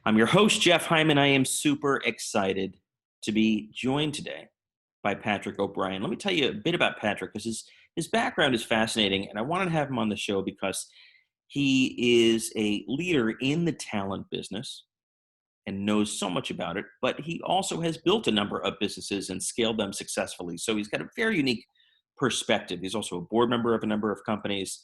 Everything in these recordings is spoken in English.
I'm your host, Jeff Hyman. I am super excited to be joined today by Patrick O'Brien. Let me tell you a bit about Patrick because his background is fascinating, and I wanted to have him on the show because he is a leader in the talent business and knows so much about it, but he also has built a number of businesses and scaled them successfully. So he's got a very unique perspective. He's also a board member of a number of companies,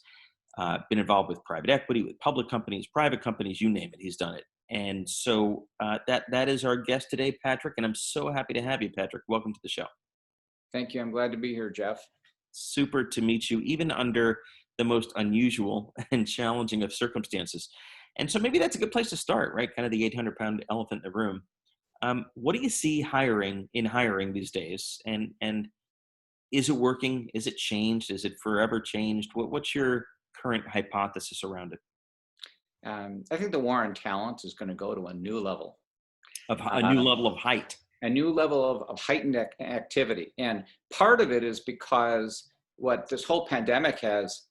been involved with private equity, with public companies, private companies, you name it, he's done it. And so that is our guest today, Patrick, and I'm so happy to have you, Patrick. Welcome to the show. Thank you. I'm glad to be here, Jeff. Super to meet you, even under the most unusual and challenging of circumstances. And so maybe that's a good place to start, right? Kind of the 800-pound elephant in the room. What do you see hiring these days? And is it working? Is it changed? Is it forever changed? What's your current hypothesis around it? I think the war on talent is going to go to a new level. A new level of height. A new level of heightened activity. And part of it is because what this whole pandemic has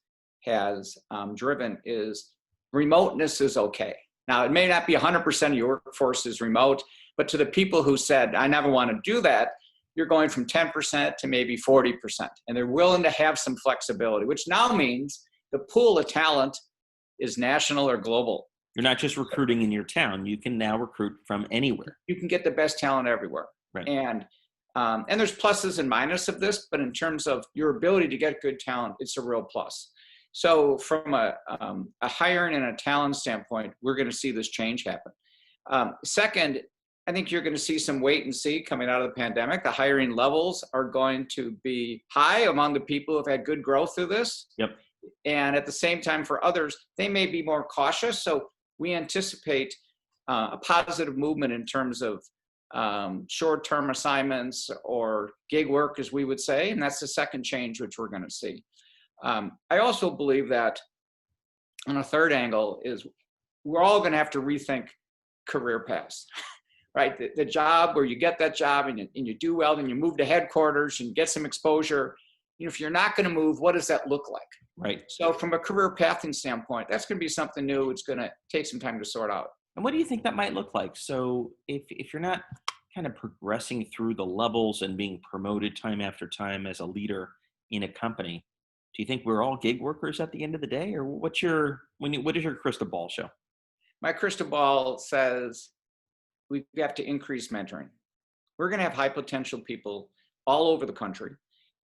driven is remoteness is okay. Now, it may not be 100% of your workforce is remote, but to the people who said, I never want to do that, you're going from 10% to maybe 40%. And they're willing to have some flexibility, which now means the pool of talent is national or global. You're not just recruiting in your town. You can now recruit from anywhere. You can get the best talent everywhere. Right. And there's pluses and minuses of this, but in terms of your ability to get good talent, it's a real plus. So from a hiring and a talent standpoint, we're going to see this change happen. Second, I think you're going to see some wait and see coming out of the pandemic. The hiring levels are going to be high among the people who have had good growth through this. Yep. And at the same time, for others, they may be more cautious. So we anticipate a positive movement in terms of short-term assignments or gig work, as we would say. And that's the second change, which we're going to see. I also believe that on a third angle is we're all going to have to rethink career paths, right? The job where you get that job and you do well, and you move to headquarters and get some exposure. If you're not going to move, what does that look like? Right. So from a career pathing standpoint, that's going to be something new. It's going to take some time to sort out. And what do you think that might look like? So if you're not kind of progressing through the levels and being promoted time after time as a leader in a company, do you think we're all gig workers at the end of the day? Or what does your crystal ball show? My crystal ball says we have to increase mentoring. We're going to have high potential people all over the country.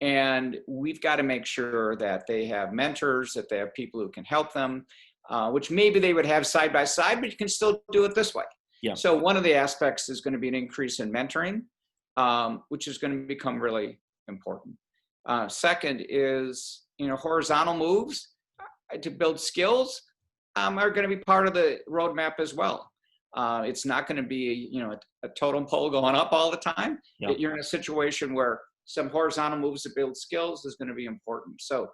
And we've got to make sure that they have mentors, that they have people who can help them, which maybe they would have side by side, but you can still do it this way. Yeah. So one of the aspects is going to be an increase in mentoring, which is going to become really important. Second is, horizontal moves to build skills are going to be part of the roadmap as well. It's not going to be, a totem pole going up all the time. Yeah. You're in a situation where some horizontal moves to build skills is going to be important. So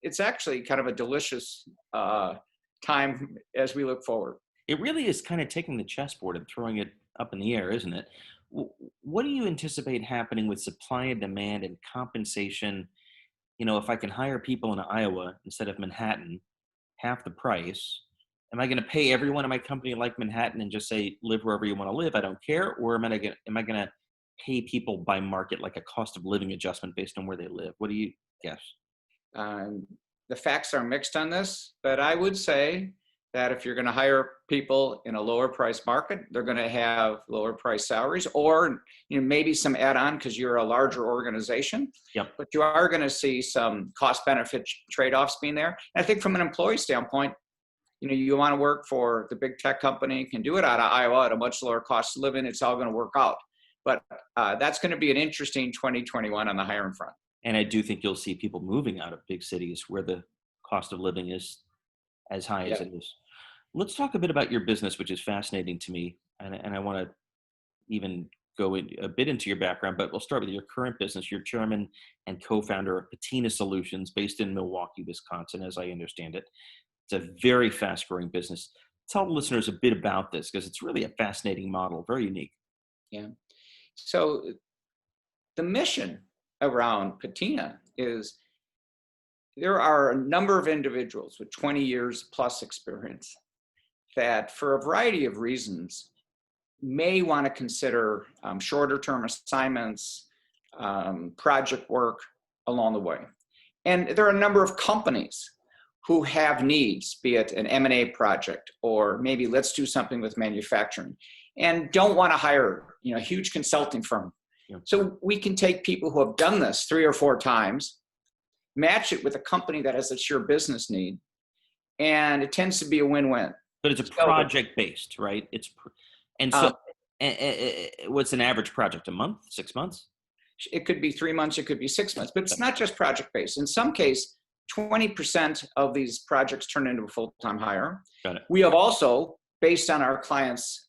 it's actually kind of a delicious time as we look forward. It really is kind of taking the chessboard and throwing it up in the air, isn't it? What do you anticipate happening with supply and demand and compensation? If I can hire people in Iowa instead of Manhattan, half the price, am I going to pay everyone in my company like Manhattan and just say, live wherever you want to live? I don't care. Or am I going to pay people by market, like a cost of living adjustment based on where they live? What do you guess? The facts are mixed on this, but I would say that if you're going to hire people in a lower price market, they're going to have lower price salaries, or maybe some add-on because you're a larger organization. Yep. But you are going to see some cost benefit trade-offs being there. And I think from an employee standpoint, you want to work for the big tech company, can do it out of Iowa at a much lower cost of living. It's all going to work out. But that's going to be an interesting 2021 on the hiring front. And I do think you'll see people moving out of big cities where the cost of living is as high as it is. Let's talk a bit about your business, which is fascinating to me. And I want to even go a bit into your background, but we'll start with your current business. You're chairman and co-founder of Patina Solutions based in Milwaukee, Wisconsin, as I understand it. It's a very fast growing business. Tell the listeners a bit about this because it's really a fascinating model, very unique. Yeah. So the mission around Patina is there are a number of individuals with 20 years plus experience that for a variety of reasons may want to consider shorter term assignments, project work along the way. And there are a number of companies who have needs, be it an M&A project, or maybe let's do something with manufacturing, and don't want to hire, a huge consulting firm. Yeah. So we can take people who have done this 3 or 4 times, match it with a company that has a sure business need, and it tends to be a win-win. But it's a project based, right? And so what's an average project? A month, 6 months? It could be 3 months, it could be 6 months, but it's not just project based. In some case, 20% of these projects turn into a full-time hire. Got it. We have also, based on our clients'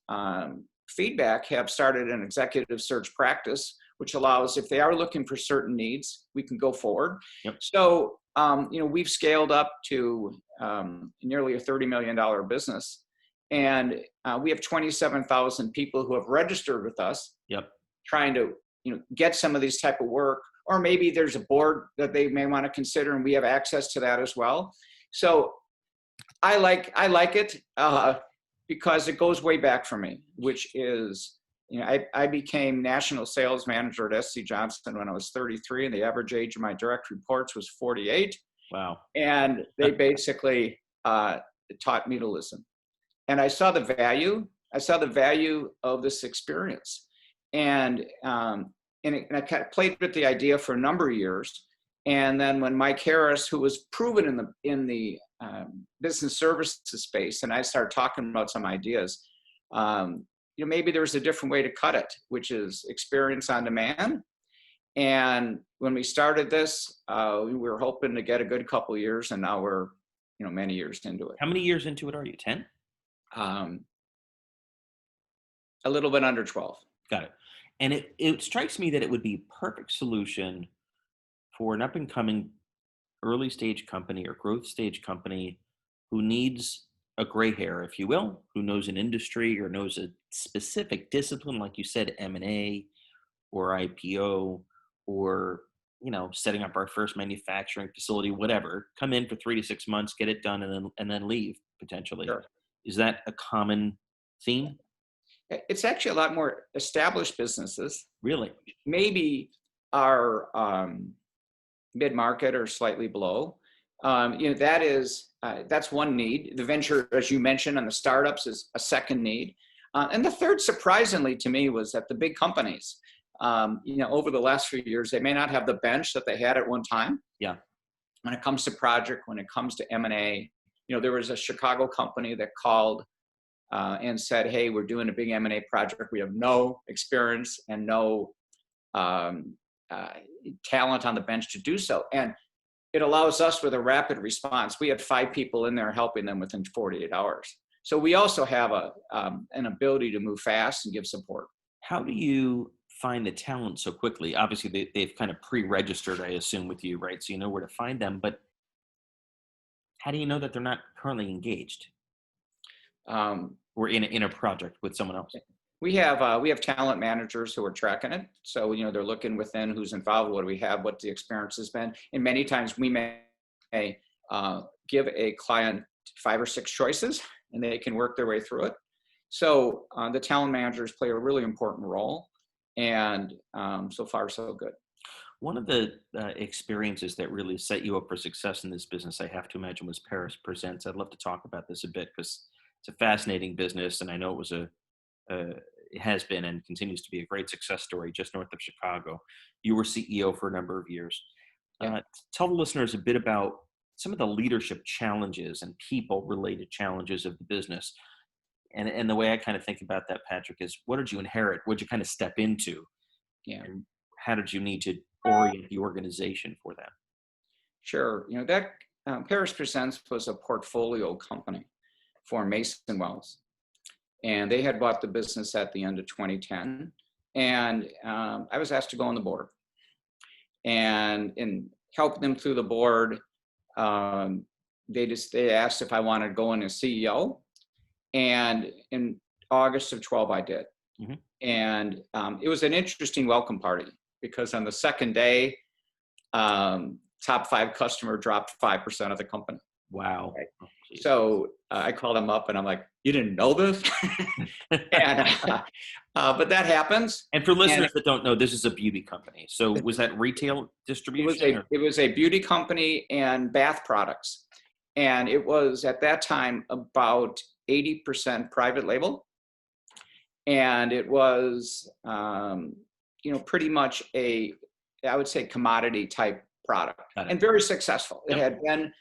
feedback, have started an executive search practice, which allows, if they are looking for certain needs, we can go forward. Yep. So, we've scaled up to nearly a $30 million business. And we have 27,000 people who have registered with us. Yep. Trying to, get some of these type of work, or maybe there's a board that they may want to consider, and we have access to that as well. So I like it because it goes way back for me, which is, I became national sales manager at SC Johnson when I was 33, and the average age of my direct reports was 48. Wow. And they basically taught me to listen. And I saw the value of this experience. And I kind of played with the idea for a number of years. And then when Mike Harris, who was proven in the business services space, and I started talking about some ideas, maybe there's a different way to cut it, which is experience on demand. And when we started this, we were hoping to get a good couple of years, and now we're, many years into it. How many years into it are you? 10? A little bit under 12. Got it. And it strikes me that it would be a perfect solution for an up and coming early stage company or growth stage company who needs a gray hair, if you will, who knows an industry or knows a specific discipline, like you said, M&A or IPO, or, setting up our first manufacturing facility, whatever, come in for 3 to 6 months, get it done, and then leave potentially. Sure. Is that a common theme? It's actually a lot more established businesses. Really? Maybe our mid-market or slightly below. That's one need. The venture, as you mentioned, on the startups is a second need. And the third, surprisingly to me, was that the big companies, over the last few years, they may not have the bench that they had at one time. Yeah. When it comes to project, when it comes to M&A, there was a Chicago company that called and said, hey, we're doing a big M&A project. We have no experience and no talent on the bench to do so. And it allows us with a rapid response. We had 5 people in there helping them within 48 hours. So we also have an ability to move fast and give support. How do you find the talent so quickly? Obviously, they've kind of pre-registered, I assume, with you, right? So you know where to find them. But how do you know that they're not currently engaged? Or in a project with someone else? We have talent managers who are tracking it. So, they're looking within who's involved, what do we have, what the experience has been. And many times we may give a client 5 or 6 choices, and they can work their way through it. So the talent managers play a really important role. And so far, so good. One of the experiences that really set you up for success in this business, I have to imagine, was Paris Presents. I'd love to talk about this a bit because it's a fascinating business, and I know it has been and continues to be a great success story just north of Chicago. You were CEO for a number of years. Yeah. Tell the listeners a bit about some of the leadership challenges and people-related challenges of the business. And the way I kind of think about that, Patrick, is what did you inherit? What did you kind of step into? Yeah. And how did you need to orient the organization for that? Sure. That Paris Presents was a portfolio company for Mason Wells. And they had bought the business at the end of 2010. And I was asked to go on the board. And in helping them through the board, they asked if I wanted to go in as CEO. And in August of 12, I did. Mm-hmm. And it was an interesting welcome party because on the second day, top 5 customer dropped 5% of the company. Wow. Right? Jeez. So I called them up and I'm like, you didn't know this? and But that happens. And for And listeners that don't know, this is a beauty company. So was that retail distribution? Or? it was a beauty company and bath products. And it was at that time about 80% private label. And it was, pretty much I would say, commodity type product, Got it. and very successful. It Yep. had been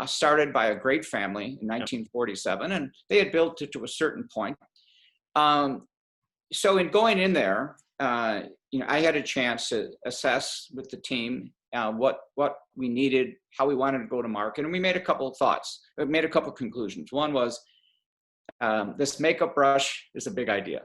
started by a great family in Yep. 1947, and they had built it to a certain point. So in going in there, I had a chance to assess with the team what we needed, how we wanted to go to market, and we made a couple of thoughts. We made a couple of conclusions. One was this makeup brush is a big idea.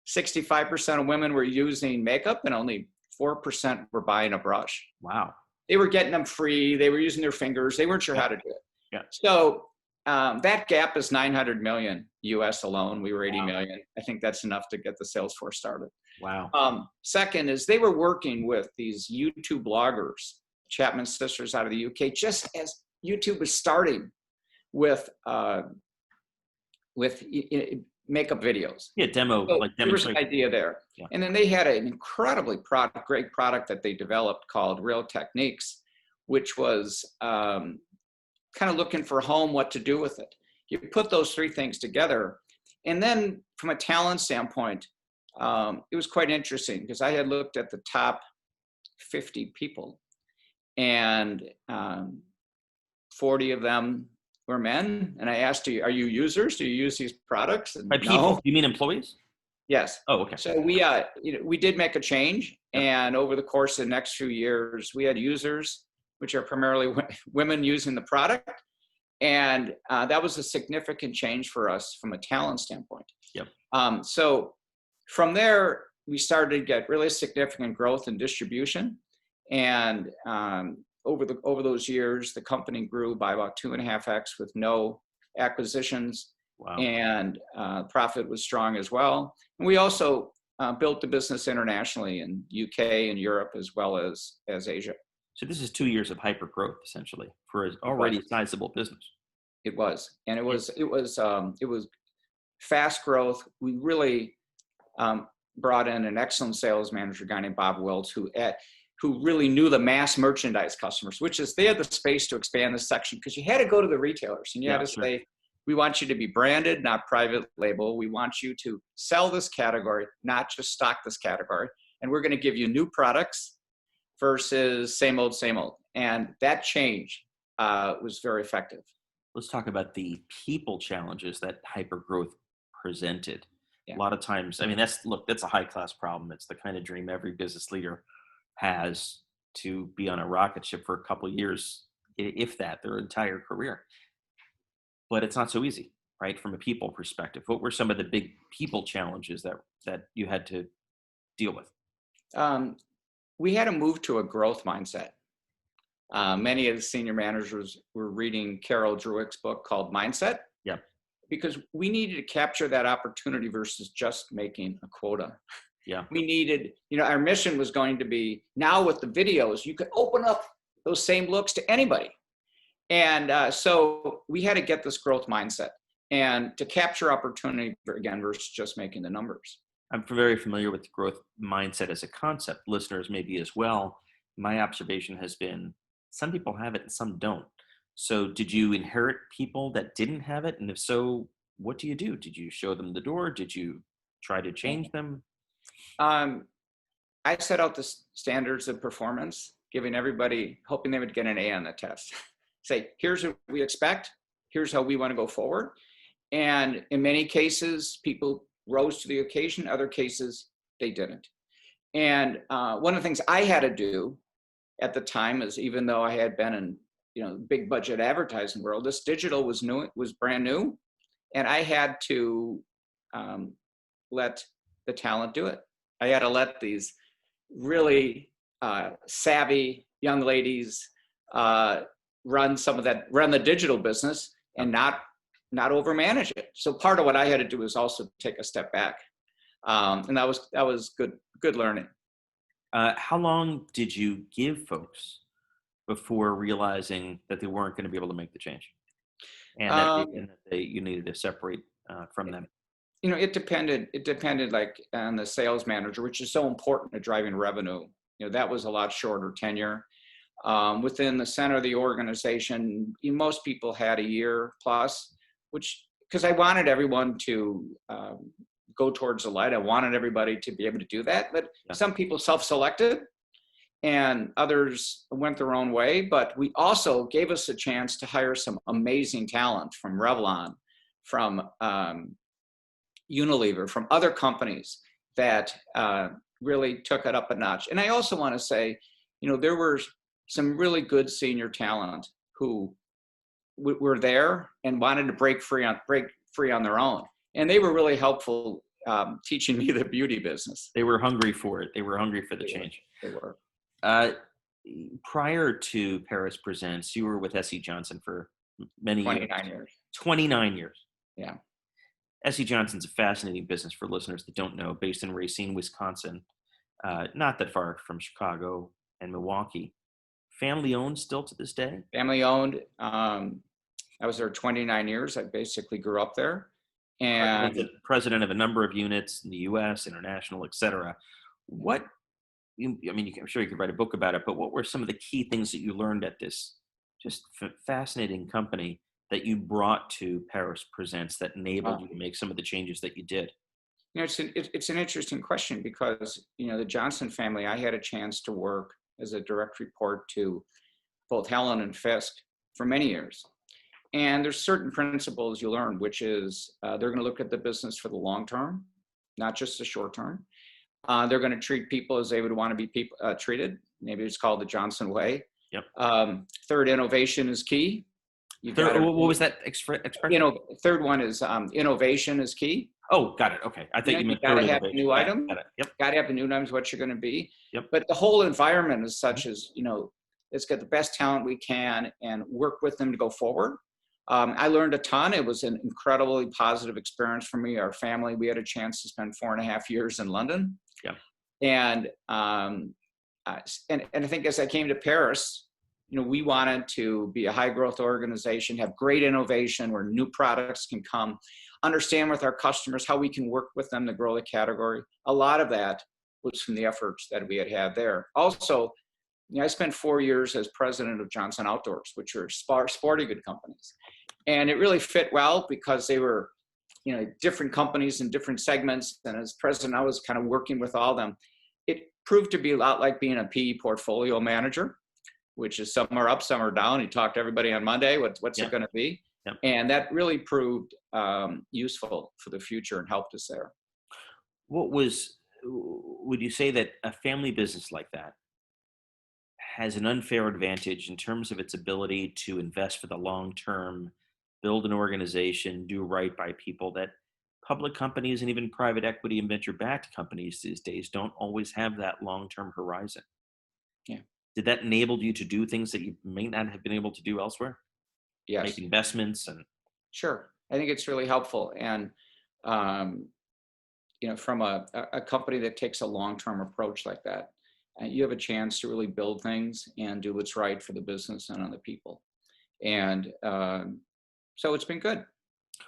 65% of women were using makeup, and only 4% were buying a brush. Wow. They were getting them free. They were using their fingers. They weren't sure how to do it. Yeah. So that gap is 900 million US alone. We were 80 Wow. million. I think that's enough to get the sales force started. Wow. Second is they were working with these YouTube bloggers, Chapman sisters out of the UK, just as YouTube was starting with makeup videos. Yeah, demo, So like there was an demonstration. idea there. Yeah. And then they had an incredibly great product that they developed called Real Techniques, which was kind of looking for home, what to do with it. You put those three things together. And then from a talent standpoint, it was quite interesting because I had looked at the top 50 people, and 40 of them were men. And I asked, are you users? Do you use these products? And By people, no. you mean employees? Yes. Oh, okay. So we did make a change, Yep. and over the course of the next few years, we had users, which are primarily women using the product, and that was a significant change for us from a talent standpoint. Yep. So from there, we started to get really significant growth in distribution, and over those years, the company grew by about 2.5x with no acquisitions. Wow. And profit was strong as well. And we also built the business internationally in UK and Europe as well as Asia. So this is 2 years of hyper growth essentially for an already sizable business. It was, and it was fast growth. We really brought in an excellent sales manager, a guy named Bob Wiltz, who really knew the mass merchandise customers, which is they had the space to expand this section because you had to go to the retailers and you had to say, we want you to be branded, not private label. We want you to sell this category, not just stock this category. And we're going to give you new products versus same old, same old. And that change was very effective. Let's talk about the people challenges that hyper growth presented. Yeah. A lot of times, I mean, that's a high class problem. It's the kind of dream every business leader has, to be on a rocket ship for a couple of years, if that, their entire career. But it's not so easy, right? From a people perspective, what were some of the big people challenges that you had to deal with? We had to move to a growth mindset. Many of the senior managers were reading Carol Dweck's book called Mindset. Yep. Because we needed to capture that opportunity versus just making a quota. Yeah. We needed, our mission was going to be, now with the videos, you could open up those same looks to anybody. And so we had to get this growth mindset and to capture opportunity again versus just making the numbers. I'm very familiar with the growth mindset as a concept. Listeners maybe as well. My observation has been some people have it and some don't. So did you inherit people that didn't have it? And if so, what do you do? Did you show them the door? Did you try to change them? I set out the standards of performance, giving everybody, hoping they would get an A on the test. Say, here's what we expect. Here's how we want to go forward. And in many cases, people rose to the occasion. Other cases, they didn't. And one of the things I had to do at the time is, even though I had been in, big budget advertising world, this digital was new. It was brand new, and I had to let the talent do it. I had to let these really savvy young ladies run the digital business and not overmanage it. So part of what I had to do was also take a step back, and that was good learning. How long did you give folks before realizing that they weren't going to be able to make the change? and that Um, reason that you needed to separate from them? it depended. It depended like on the sales manager, which is so important to driving revenue. That was a lot shorter tenure. Within the center of the organization, most people had a year plus, which because I wanted everyone to go towards the light. I wanted everybody to be able to do that. But Yeah. some people self-selected and others went their own way. But we also gave us a chance to hire some amazing talent from Revlon, from Unilever, from other companies that really took it up a notch. And I also want to say, there were some really good senior talent who were there and wanted to break free on their own. And they were really helpful teaching me the beauty business. They were hungry for it. They were hungry for the They were. change. They were. Uh, Prior to Paris Presents, you were with S.E. Johnson for many years. 29 years. 29 years. Yeah. S.E. Johnson's a fascinating business for listeners that don't know, based in Racine, Wisconsin, not that far from Chicago and Milwaukee. Family owned still to this day? Family owned. I was there 29 years. I basically grew up there. And President of a number of units in the U.S., international, et cetera. I'm sure you could write a book about it, but what were some of the key things that you learned at this just fascinating company that you brought to Paris Presents that enabled you to make some of the changes that you did? it's an interesting question because, the Johnson family, I had a chance to work as a direct report to both Helen and Fisk for many years. And there's certain principles you learn, which is they're going to look at the business for the long term, not just the short term. They're going to treat people as they would want to be treated. Maybe it's called the Johnson way. Yep. Third, innovation is key. What was that expression? Third one is innovation is key. Oh, got it. Okay. I think you meant got to third have innovation. new item. Yep. Got to have the new items, what you're going to be. Yep. But the whole environment is such as, let's get the best talent we can and work with them to go forward. I learned a ton. It was an incredibly positive experience for me. Our family, we had a chance to spend 4.5 years in London. Yeah. And I think as I came to Paris, we wanted to be a high growth organization, have great innovation where new products can come, understand with our customers how we can work with them to grow the category. A lot of that was from the efforts that we had there. Also, I spent 4 years as president of Johnson Outdoors, which are sporting good companies. And it really fit well because they were, different companies in different segments. And as president, I was kind of working with all of them. It proved to be a lot like being a PE portfolio manager, which is some are up, some are down. You talk to everybody on Monday, what's it going to be? Yep. And that really proved useful for the future and helped us there. Would you say that a family business like that has an unfair advantage in terms of its ability to invest for the long term, build an organization, do right by people that public companies and even private equity and venture backed companies these days don't always have that long term horizon? Yeah. Did that enable you to do things that you may not have been able to do elsewhere? Yes. Make investments and. Sure. I think it's really helpful. And, from a company that takes a long-term approach like that, you have a chance to really build things and do what's right for the business and on the people. And so it's been good.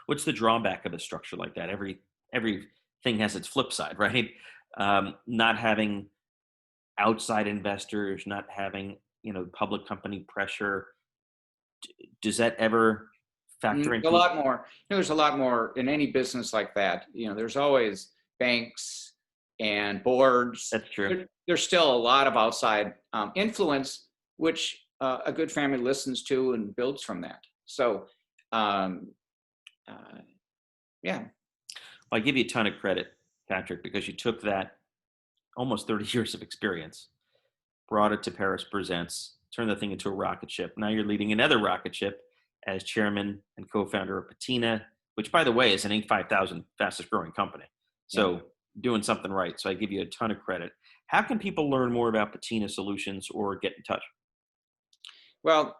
What's the drawback of a structure like that? Everything has its flip side, right? Not having outside investors, not having public company pressure. Does that ever factor into a lot more? There's a lot more in any business like that. There's always banks and boards. That's true. There's still a lot of outside influence, which a good family listens to and builds from that. So, yeah. I give you a ton of credit, Patrick, because you took that almost 30 years of experience, brought it to Paris Presents, turned the thing into a rocket ship. Now you're leading another rocket ship as chairman and co-founder of Patina, which, by the way, is an Inc. 5000 fastest growing company. So doing something right. So I give you a ton of credit. How can people learn more about Patina Solutions or get in touch? Well,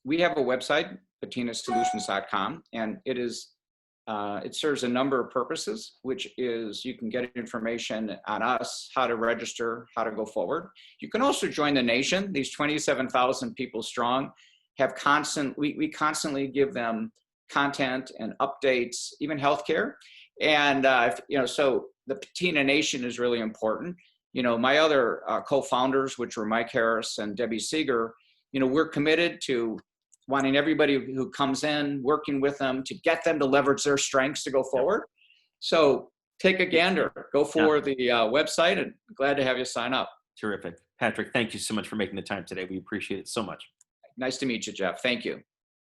we have a website, patinasolutions.com, and it serves a number of purposes, which is you can get information on us, how to register, how to go forward. You can also join the nation. These 27,000 people strong have we constantly give them content and updates, even healthcare. And so the Patina Nation is really important. My other co-founders, which were Mike Harris and Debbie Seeger, we're committed to wanting everybody who comes in, working with them to get them to leverage their strengths to go forward. So take a gander, go for the website, and glad to have you sign up. Terrific. Patrick, thank you so much for making the time today. We appreciate it so much. Nice to meet you, Jeff. Thank you.